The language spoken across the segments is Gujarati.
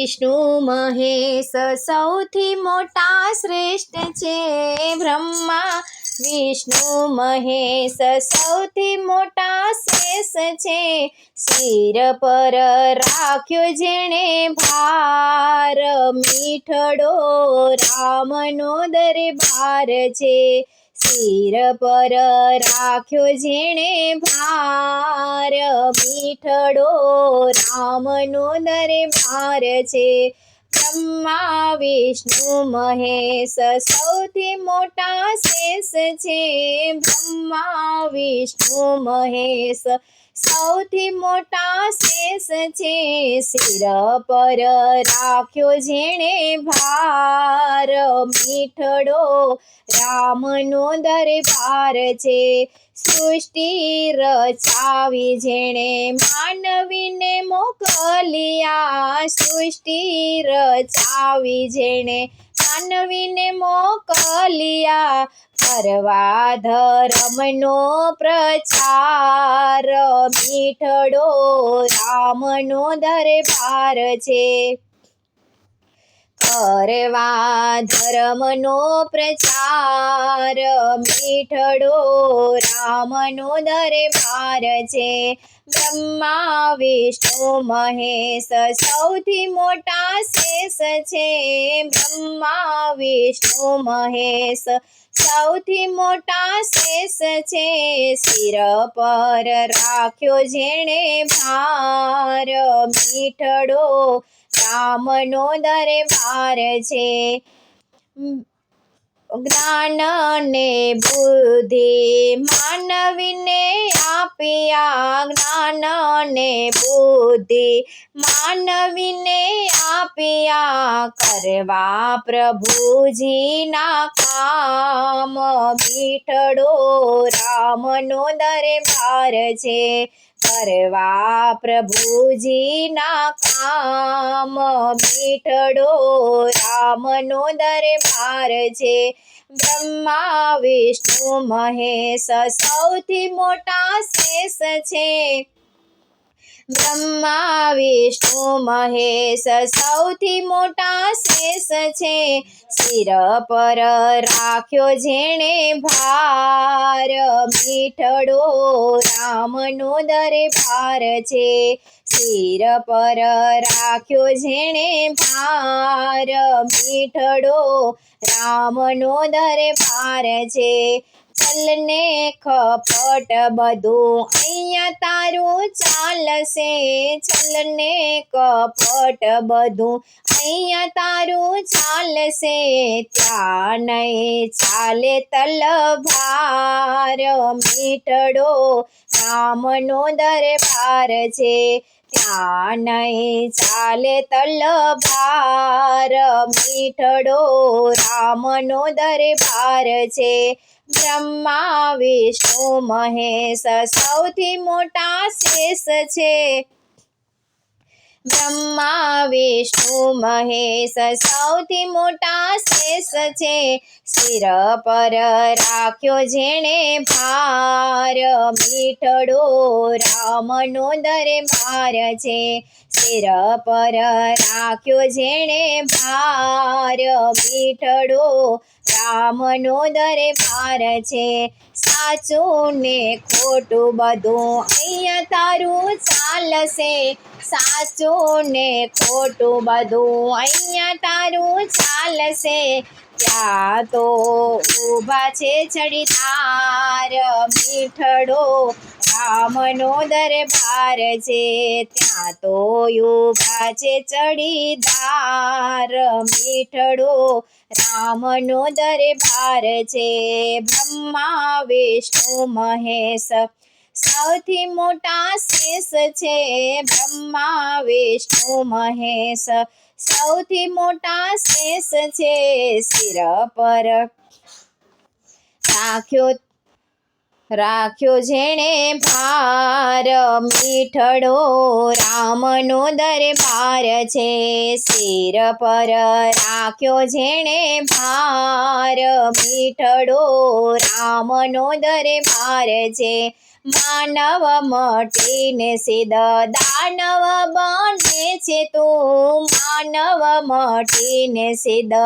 વિષ્ણુ મહેશ સૌથી મોટા શ્રેષ્ઠ છે બ્રહ્મા વિષ્ણુ મહેશ સૌથી મોટા શેષ છે શિર પર રાખ્યો જેણે ભાર મીઠડો રામનો દરબાર છે શિર પર રાખ્યો જેણે ભાર મીઠડો રામનો દરબાર છે બ્રહ્મા વિષ્ણુ મહેશ સૌથી મોટા શેષ છે બ્રહ્મા વિષ્ણુ મહેશ સૌથી મોટા શેષ છે શિર પર રાખ્યો જેણે ભાર મીઠડો રામનો દરબાર છે સૃષ્ટિ રચાવી જેણે માનવીને મોકલ્યા સૃષ્ટિ રચાવી જેણે માનવીને મોકલ્યા કરવા ધર્મનો પ્રચાર મીઠડો રામનો દરબાર છે કરવા ધર્મનો પ્રચાર મીઠડો રામનો દરબાર છે બ્રહ્મા વિષ્ણુ મહેશ સૌથી મોટા શેષ છે બ્રહ્મા વિષ્ણુ મહેશ સૌથી મોટા શેષ છે શિર પર રાખ્યો જેણે ભાર મીઠડો રામનો દરબાર છે જ્ઞાન ને બુદ્ધિ માનવીને આપ્યા જ્ઞાન ને બુદ્ધિ માનવીને આપ્યા કરવા પ્રભુજીના કામ મીઠડો રામનો દરબાર છે કરવા પ્રભુજીના કામ મીઠડો રામનો દરબાર છે બ્રહ્મા વિષ્ણુ મહેશ સૌથી મોટા શેષ છે બ્રહ્મા વિષ્ણુ મહેશ સૌથી મોટા શેષ છે શિર પર રાખ્યો જેણે ભાર મીઠડો રામનો દરબાર છે શિર પર રાખ્યો જેણે ભાર મીઠડો રામનો દરબાર છે ચલને ખપટ બધું અહીંયા તારું ચાલશે ચલને કપટ બધું અહીંયા તારું ચાલશે ત્યાં નહીં ચાલે તલભાર મીઠડો રામનો દરબાર છે ત્યાં નહીં ચાલે તલભાર મીઠડો રામનો દરબાર છે બ્રહ્મા વિષ્ણુ મહેશ સૌથી મોટા શેષ છે બ્રહ્મા વિષ્ણુ મહેશ સૌથી મોટા શેષ છે શિર પર રાખ્યો જેણે ભાર મીઠડો રામનો દરબાર છે શિર પર રાખ્યો જેણે ભાર મીઠડો રામનો દરબાર છે સાચું ને ખોટું બધું અહીંયા તારું ચાલશે સાચું ને ખોટું બધું અહીંયા તારું ચાલશે ત્યાં તો ઊભા છે ચડીદાર મીઠડો રામનો દરબાર છે ત્યાં તો ઊભા છે ચડીદાર મીઠડો રામનો દરબાર છે બ્રહ્મા વિષ્ણુ મહેશ સૌથી મોટા શેષ છે બ્રહ્મા વિષ્ણુ મહેશ સૌથી મોટા શેષ છે શિર પર રાખ્યો રાખ્યો જેણે ભાર મીઠડો રામનો દરબાર છે શિર પર રાખ્યો જેણે ભાર મીઠડો રામનો દરબાર છે માનવ મટીને સિદ્ધ દાનવ બને છે તું માનવ મટીને સિદ્ધ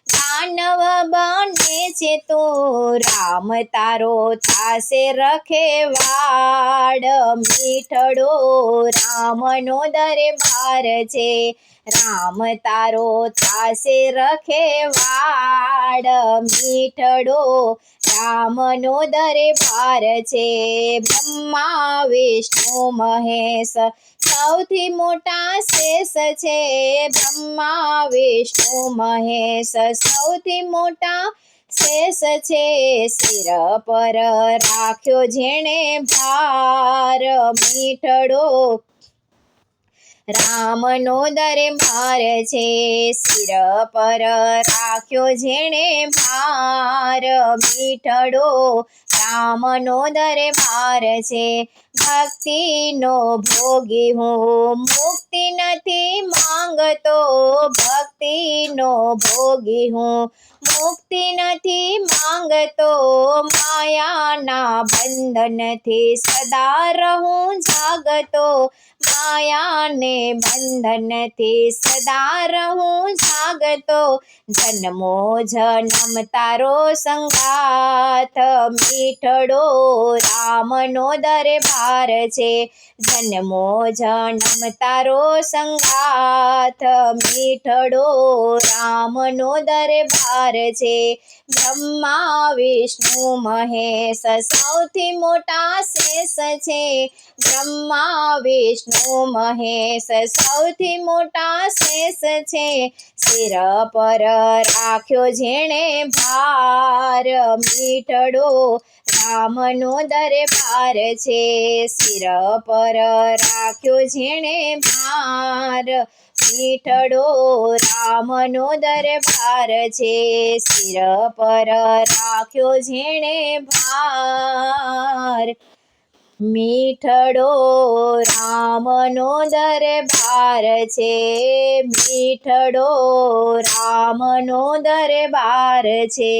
દાનવ બને છે તું રામ તારો થાશે રખેવાડ મીઠડો રામનો દરબાર છે રામ તારો થાશે રખેવાડ મીઠડો રામનો દરબાર છે બ્રહ્મા વિષ્ણુ મહેશ સૌથી મોટા શેષ છે બ્રહ્મા વિષ્ણુ મહેશ સૌથી મોટા શેષ છે શિર પર રાખ્યો જેણે ભાર મીઠડો રામનો દરબાર છે શિર પર રાખ્યો જેણે ભાર મીઠડો રામનો દરબાર છે ભક્તિનો ભોગી હું મુક્તિ નથી માંગતો ભક્તિનો ભોગી હું મુક્તિ નથી માંગતો માયાના બંધનથી સદા રહું જાગતો માયાને બંધનથી સદા રહું જાગતો જન્મો જન્મ તારો સંગાથ મીઠડો રામનો દરબાર છે જન્મો જન્મ તારો સંગાથ મીઠડો રામનો દરબાર છે બ્રહ્મા વિષ્ણુ મહેશ સૌથી મોટા શેષ છે બ્રહ્મા વિષ્ણુ મહેશ સૌથી મોટા શેષ છે શિર પર રાખ્યો જેણે ભાર મીઠડો રામનો દરબાર છે શિર પર રાખ્યો જેણે ભાર મીઠડો રામનો દરબાર છે શિર પર રાખ્યો જેણે ભાર મીઠડો રામનો દરબાર છે મીઠડો રામનો દરબાર છે।